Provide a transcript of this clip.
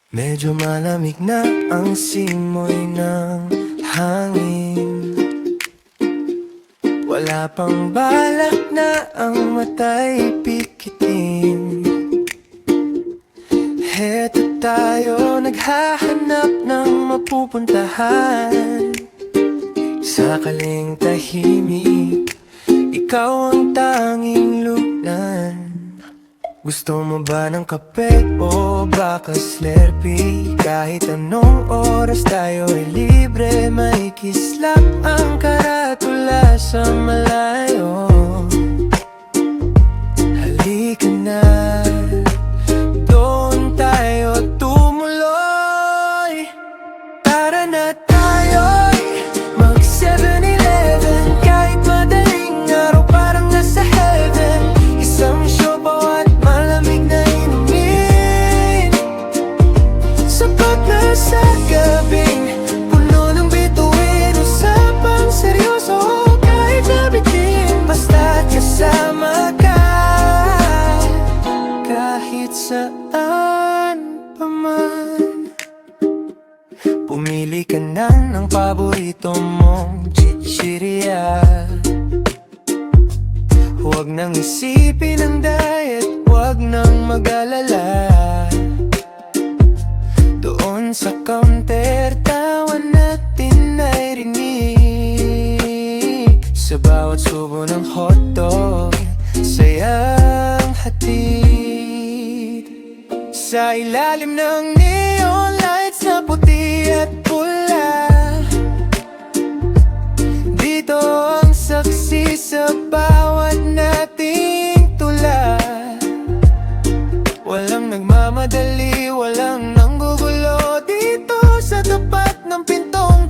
Medyo malamig na ang simoy ng hangin. Wala pang balak na ang mata'y pikitin. Heto tayo naghahanap ng mapupuntahan. Sakaling tahimik, ikaw ang tanging lunan. Gusto mo ba ng kape o baka Slurpee? Kahit anong oras tayo ay libre. May kislap ang karatula sa malayo. Halika na, doon tayo tumuloy. Tara na tayo'y mag 7-Eleven. Kahit madaling araw parang nasa heaven. Isang show bawat malamig na inumin. Sapat na sa gabing puno ng bituin. Usapang seryoso kahit nabitin. Basta't kasama ka, kahit saan pa man. Pumili ka na ng paborito mong chichirya. Huwag nang isipin ang diet, huwag nang mag-alala. Doon sa counter, tawa natin ay rinig. Sa bawat subo ng hotdog, sayang hatid. Sa ilalim ng neon lights na puti at pula, dito ang saksi sa bawat nating tula. Walang nagmamadali, walang nanggugulo dito sa tapat ng pintong